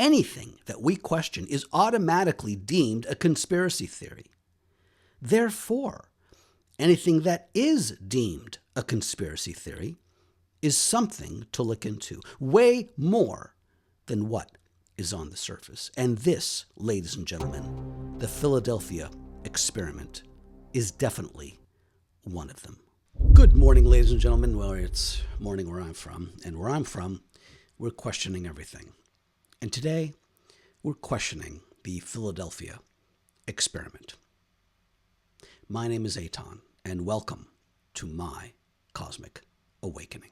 anything that we question is automatically deemed a conspiracy theory. Therefore, anything that is deemed a conspiracy theory is something to look into, way more than what is on the surface. And this, ladies and gentlemen, the Philadelphia experiment, is definitely one of them. Good morning, ladies and gentlemen. Well, it's morning where I'm from, and where I'm from, we're questioning everything. And today, we're questioning the Philadelphia experiment. My name is Eitan, and welcome to my Cosmic Awakening.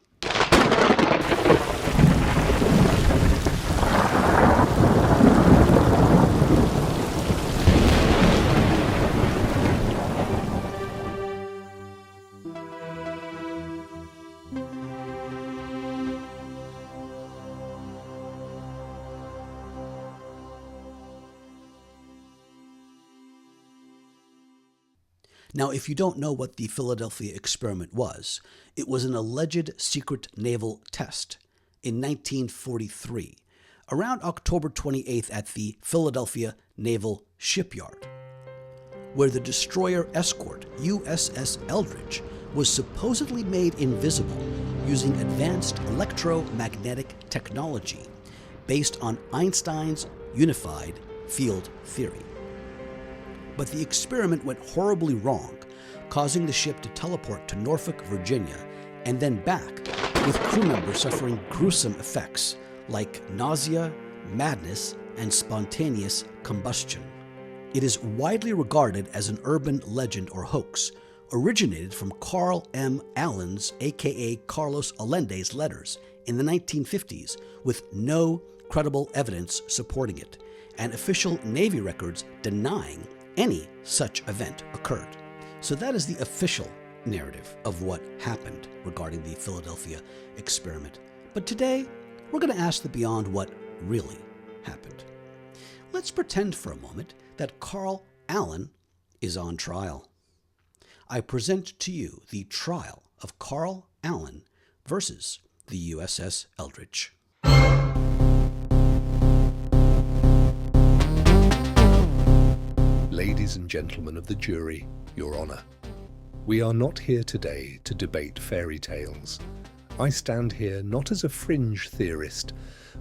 Now, if you don't know what the Philadelphia experiment was, it was an alleged secret naval test in 1943, around October 28th at the Philadelphia Naval Shipyard, where the destroyer escort USS Eldridge was supposedly made invisible using advanced electromagnetic technology based on Einstein's unified field theory. But the experiment went horribly wrong, causing the ship to teleport to Norfolk, Virginia, and then back, with crew members suffering gruesome effects like nausea, madness, and spontaneous combustion. It is widely regarded as an urban legend or hoax, originated from Carl M. Allen's, aka Carlos Allende's, letters in the 1950s, with no credible evidence supporting it, and official Navy records denying any such event occurred. So that is the official narrative of what happened regarding the Philadelphia experiment. But today, we're going to ask the beyond what really happened. Let's pretend for a moment that Carl Allen is on trial. I present to you the trial of Carl Allen versus the USS Eldridge. Ladies and gentlemen of the jury, Your Honor, we are not here today to debate fairy tales. I stand here not as a fringe theorist,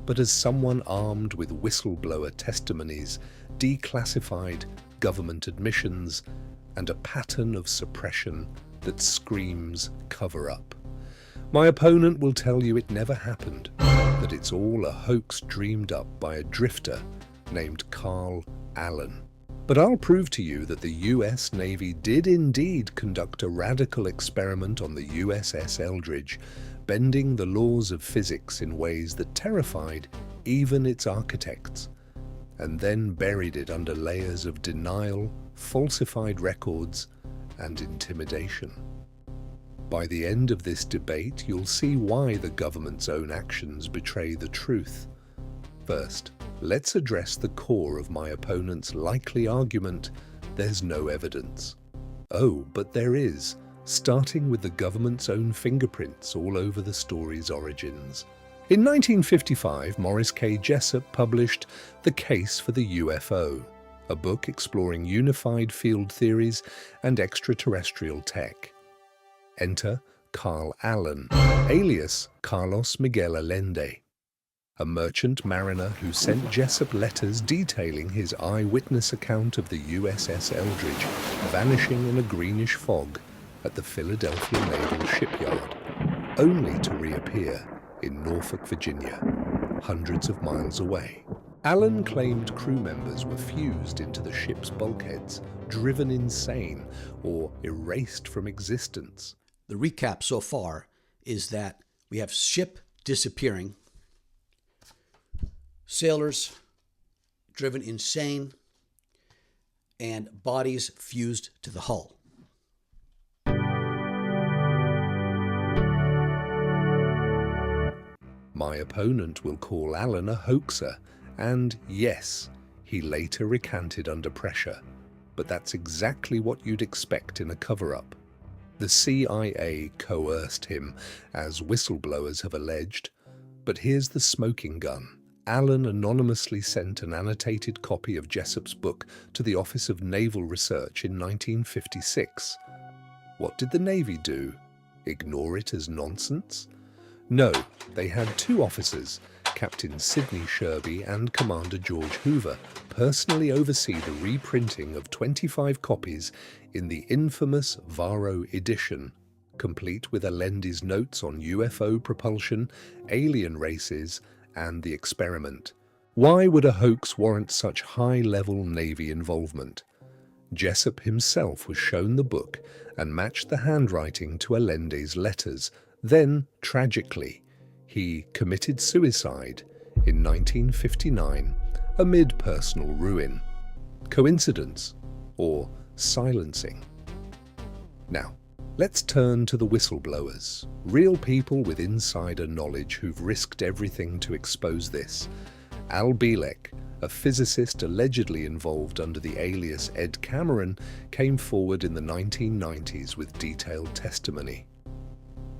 but as someone armed with whistleblower testimonies, declassified government admissions, and a pattern of suppression that screams cover-up. My opponent will tell you it never happened, that it's all a hoax dreamed up by a drifter named Carl Allen. But I'll prove to you that the US Navy did indeed conduct a radical experiment on the USS Eldridge, bending the laws of physics in ways that terrified even its architects, and then buried it under layers of denial, falsified records, and intimidation. By the end of this debate, you'll see why the government's own actions betray the truth. First, let's address the core of my opponent's likely argument: there's no evidence. Oh, but there is, starting with the government's own fingerprints all over the story's origins. In 1955, Morris K. Jessup published The Case for the UFO, a book exploring unified field theories and extraterrestrial tech. Enter Carl Allen, alias Carlos Miguel Allende, a merchant mariner who sent Jessup letters detailing his eyewitness account of the USS Eldridge vanishing in a greenish fog at the Philadelphia Naval Shipyard, only to reappear in Norfolk, Virginia, hundreds of miles away. Allen claimed crew members were fused into the ship's bulkheads, driven insane, or erased from existence. The recap so far is that we have ship disappearing, sailors driven insane, and bodies fused to the hull. My opponent will call Allen a hoaxer, and yes, he later recanted under pressure, but that's exactly what you'd expect in a cover-up. The CIA coerced him, as whistleblowers have alleged, but here's the smoking gun. Allen anonymously sent an annotated copy of Jessup's book to the Office of Naval Research in 1956. What did the Navy do? Ignore it as nonsense? No, they had two officers, Captain Sidney Sherby and Commander George Hoover, personally oversee the reprinting of 25 copies in the infamous Varro edition, complete with Allende's notes on UFO propulsion, alien races, and the experiment. Why would a hoax warrant such high-level Navy involvement? Jessup himself was shown the book and matched the handwriting to Allende's letters. Then, tragically, he committed suicide in 1959 amid personal ruin. Coincidence or silencing? Now, let's turn to the whistleblowers, real people with insider knowledge who've risked everything to expose this. Al Bielek, a physicist allegedly involved under the alias Ed Cameron, came forward in the 1990s with detailed testimony.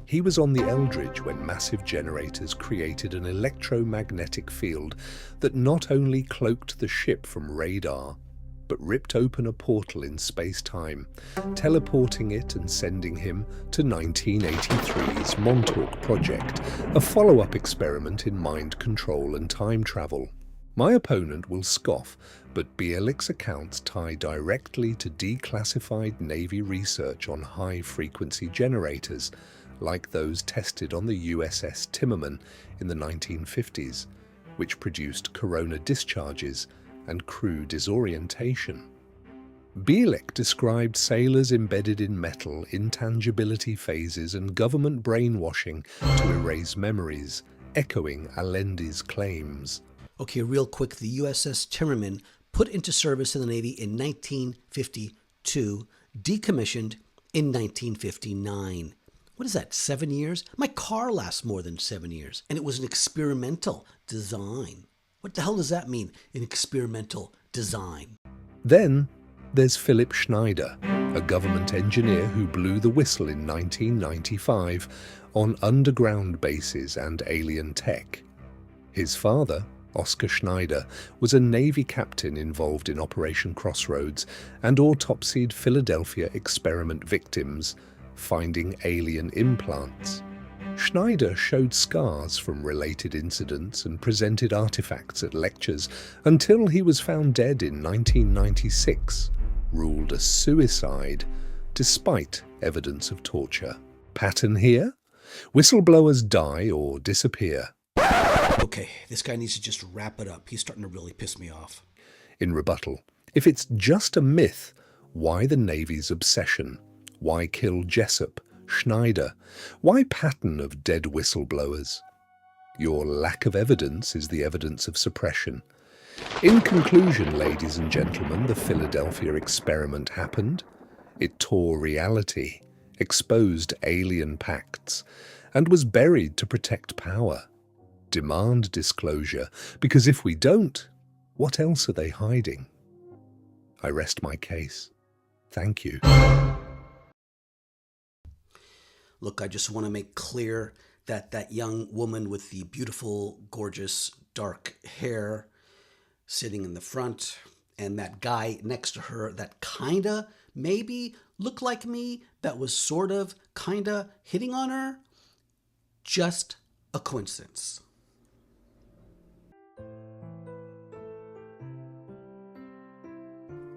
He was on the Eldridge when massive generators created an electromagnetic field that not only cloaked the ship from radar, but ripped open a portal in space-time, teleporting it and sending him to 1983's Montauk Project, a follow-up experiment in mind control and time travel. My opponent will scoff, but Bielek's accounts tie directly to declassified Navy research on high-frequency generators, like those tested on the USS Timmerman in the 1950s, which produced corona discharges and crew disorientation. Bielek described sailors embedded in metal, intangibility phases, and government brainwashing to erase memories, echoing Allende's claims. Okay, real quick, the USS Timmerman, put into service in the Navy in 1952, decommissioned in 1959. What is that, 7 years? My car lasts more than 7 years, and it was an experimental design. What the hell does that mean, an experimental design? Then there's Philip Schneider, a government engineer who blew the whistle in 1995 on underground bases and alien tech. His father, Oscar Schneider, was a Navy captain involved in Operation Crossroads and autopsied Philadelphia experiment victims, finding alien implants. Schneider showed scars from related incidents and presented artifacts at lectures until he was found dead in 1996, ruled a suicide, despite evidence of torture. Pattern here? Whistleblowers die or disappear. Okay, this guy needs to just wrap it up. He's starting to really piss me off. In rebuttal, if it's just a myth, why the Navy's obsession? Why kill Jessup, Schneider? Why pattern of dead whistleblowers? Your lack of evidence is the evidence of suppression. In conclusion, ladies and gentlemen, the Philadelphia experiment happened. It tore reality, exposed alien pacts, and was buried to protect power. Demand disclosure, because if we don't, what else are they hiding? I rest my case. Thank you. Look, I just want to make clear that that young woman with the beautiful, gorgeous, dark hair sitting in the front and that guy next to her that kinda, maybe looked like me, that was sort of, kinda hitting on her, just a coincidence.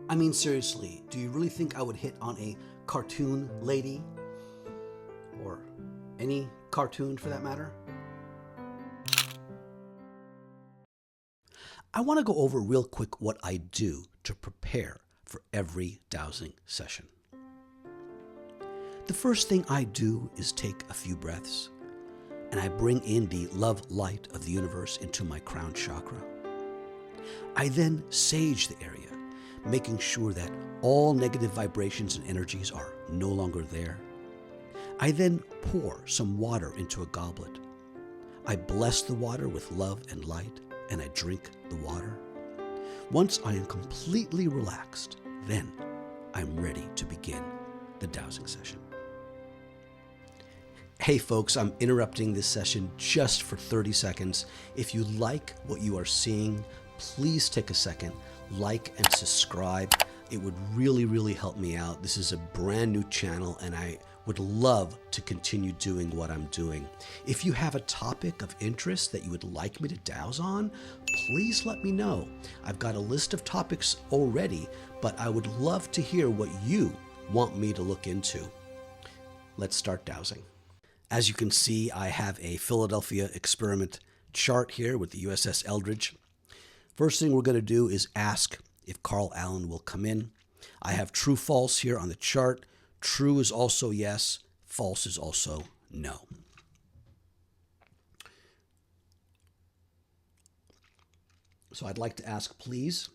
I mean, seriously, do you really think I would hit on a cartoon lady? Or any cartoon for that matter? I want to go over real quick what I do to prepare for every dowsing session. The first thing I do is take a few breaths, and I bring in the love light of the universe into my crown chakra. I then sage the area, making sure that all negative vibrations and energies are no longer there. I then pour some water into a goblet. I bless the water with love and light, and I drink the water. Once I am completely relaxed, then I'm ready to begin the dowsing session. Hey folks, I'm interrupting this session just for 30 seconds. If you like what you are seeing, please take a second, like and subscribe. It would really, really help me out. This is a brand new channel and I would love to continue doing what I'm doing. If you have a topic of interest that you would like me to douse on, please let me know. I've got a list of topics already, but I would love to hear what you want me to look into. Let's start dowsing. As you can see, I have a Philadelphia experiment chart here with the USS Eldridge. First thing we're going to do is ask if Carl Allende will come in. I have true, false here on the chart. True is also yes. False is also no. So I'd like to ask, please,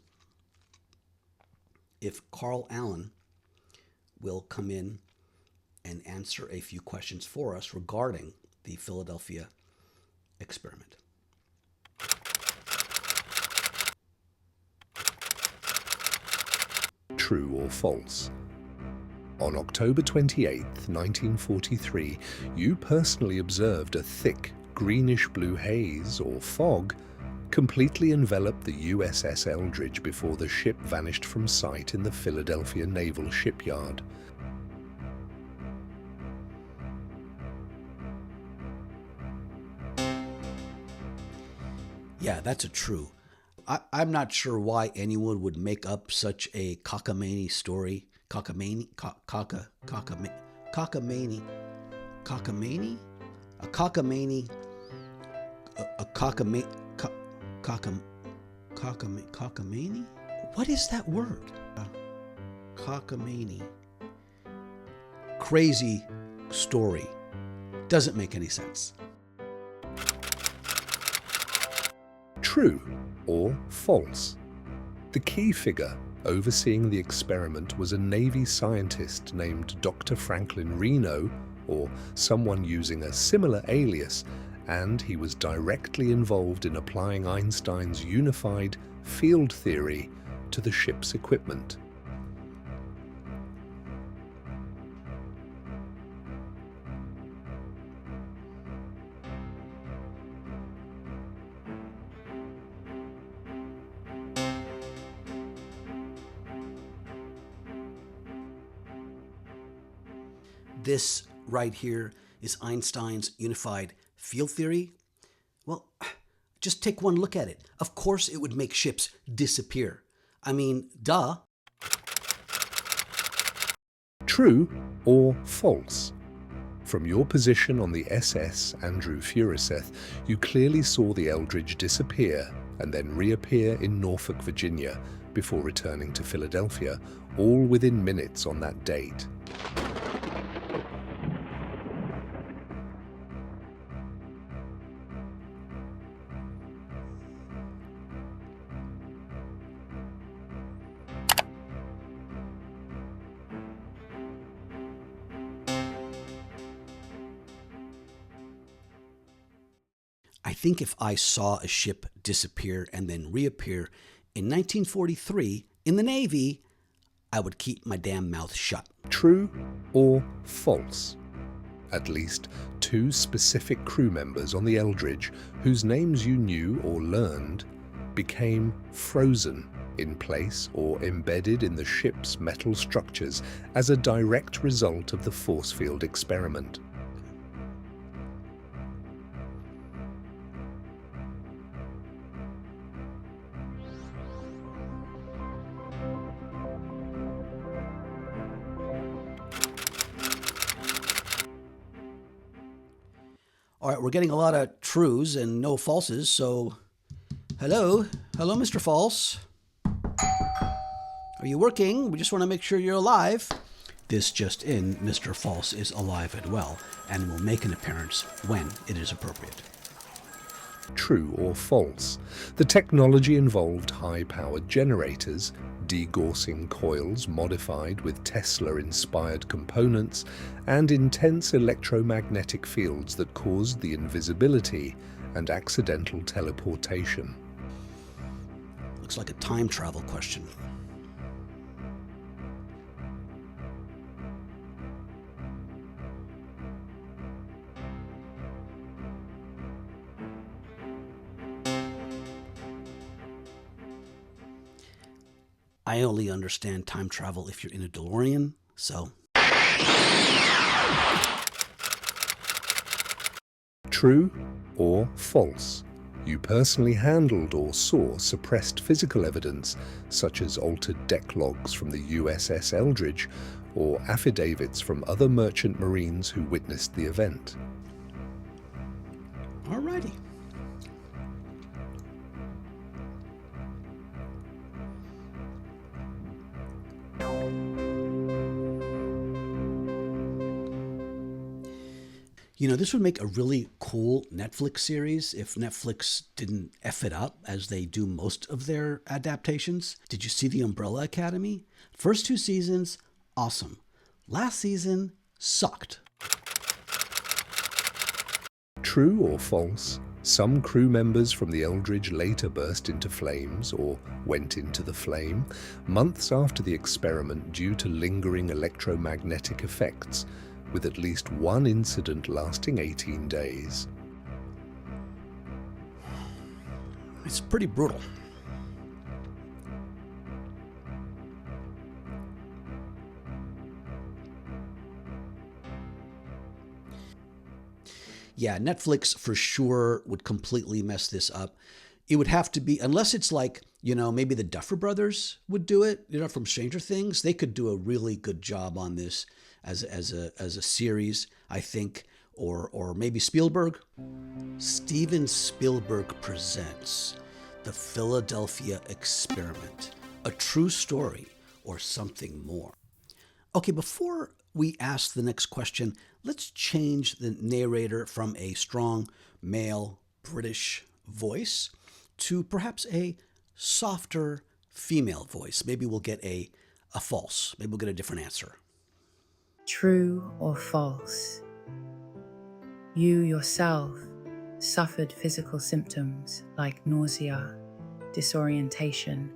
if Carl Allende will come in and answer a few questions for us regarding the Philadelphia experiment. True or false? On October 28, 1943, you personally observed a thick greenish-blue haze, or fog, completely envelop the USS Eldridge before the ship vanished from sight in the Philadelphia Naval Shipyard. Yeah, that's a true. I'm not sure why anyone would make up such a cockamamie story. Cockamamie? Cockamamie? Cockamamie? A cockamamie? A cockamamie? What is that word? Cockamamie. Crazy story. Doesn't make any sense. True or false? The key figure overseeing the experiment was a Navy scientist named Dr. Franklin Reno, or someone using a similar alias, and he was directly involved in applying Einstein's unified field theory to the ship's equipment. This right here is Einstein's unified field theory. Well, just take one look at it. Of course it would make ships disappear. I mean, duh. True or false? From your position on the SS Andrew Furuseth, you clearly saw the Eldridge disappear and then reappear in Norfolk, Virginia, before returning to Philadelphia, all within minutes on that date. I think if I saw a ship disappear and then reappear in 1943 in the Navy, I would keep my damn mouth shut. True or false? At least two specific crew members on the Eldridge, whose names you knew or learned, became frozen in place or embedded in the ship's metal structures as a direct result of the force field experiment. All right, we're getting a lot of trues and no falses, so hello, Mr. False. Are you working? We just want to make sure you're alive. This just in, Mr. False is alive and well and will make an appearance when it is appropriate. True or false? The technology involved high-powered generators, degaussing coils modified with Tesla-inspired components, and intense electromagnetic fields that caused the invisibility and accidental teleportation. Looks like a time travel question. I only understand time travel if you're in a DeLorean, so... True or false? You personally handled or saw suppressed physical evidence, such as altered deck logs from the USS Eldridge or affidavits from other merchant marines who witnessed the event. Alrighty. You know, this would make a really cool Netflix series if Netflix didn't F it up as they do most of their adaptations. Did you see The Umbrella Academy? First 2 seasons, awesome. Last season, sucked. True or false? Some crew members from the Eldridge later burst into flames or went into the flame months after the experiment due to lingering electromagnetic effects, with at least one incident lasting 18 days. It's pretty brutal. Yeah, Netflix for sure would completely mess this up. It would have to be, unless it's like, you know, maybe the Duffer Brothers would do it, you know, from Stranger Things. They could do a really good job on this as a series, I think, or maybe Spielberg. Steven Spielberg presents The Philadelphia Experiment, a true story or something more. Okay, before we ask the next question, let's change the narrator from a strong male British voice to perhaps a softer female voice. Maybe we'll get a false. Maybe we'll get a different answer. True or false? You yourself suffered physical symptoms like nausea, disorientation,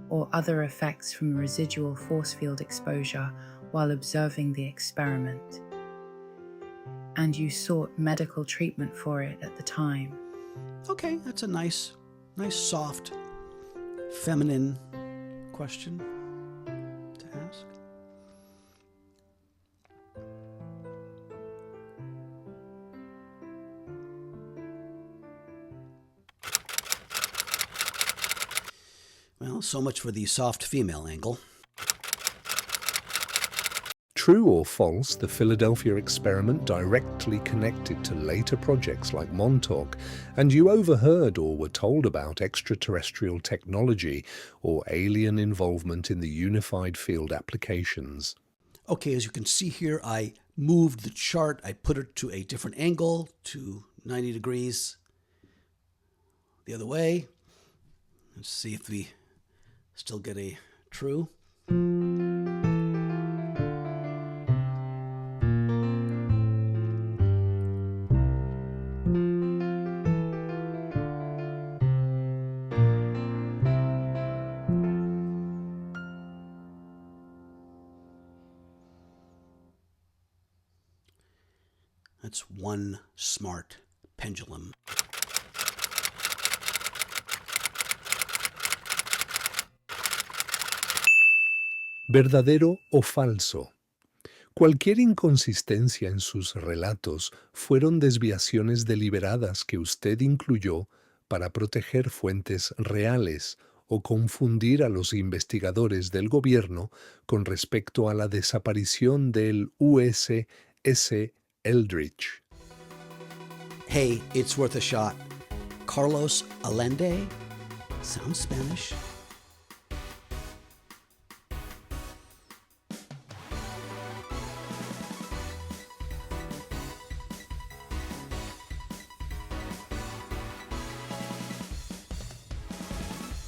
or other effects from residual force field exposure while observing the experiment, and you sought medical treatment for it at the time. Okay, that's a nice, soft, feminine question to ask. Well, so much for the soft female angle. True or false, the Philadelphia experiment directly connected to later projects like Montauk, and you overheard or were told about extraterrestrial technology or alien involvement in the unified field applications. Okay, as you can see here, I moved the chart. I put it to a different angle, to 90 degrees the other way. Let's see if we still get a true. That's one smart pendulum. ¿Verdadero o falso? Cualquier inconsistencia en sus relatos fueron desviaciones deliberadas que usted incluyó para proteger fuentes reales o confundir a los investigadores del gobierno con respecto a la desaparición del USS Eldridge. Hey, it's worth a shot. Carlos Allende? Sounds Spanish.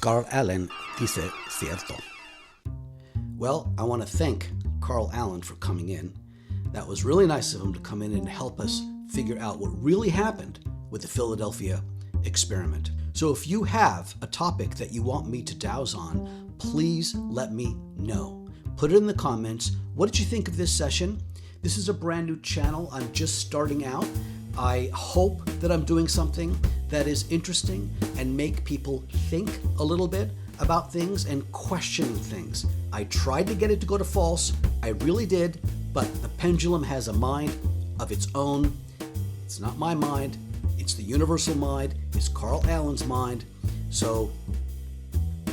Carl Allen dice cierto. Well, I want to thank Carl Allen for coming in. That was really nice of him to come in and help us figure out what really happened with the Philadelphia experiment. So if you have a topic that you want me to douse on, please let me know. Put it in the comments. What did you think of this session? This is a brand new channel. I'm just starting out. I hope that I'm doing something that is interesting and make people think a little bit about things and questioning things. I tried to get it to go to false. I really did, but the pendulum has a mind of its own. It's not my mind. It's the universal mind. It's Carl Allen's mind. So,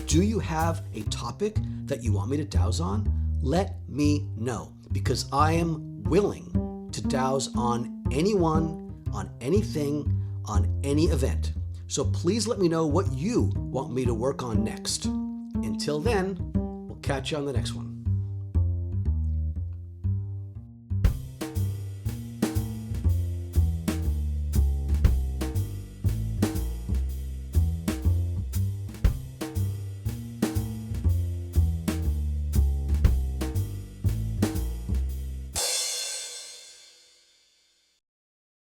do you have a topic that you want me to douse on? Let me know, because I am willing to douse on anyone, on anything, on any event. So please let me know what you want me to work on next. Until then, we'll catch you on the next one.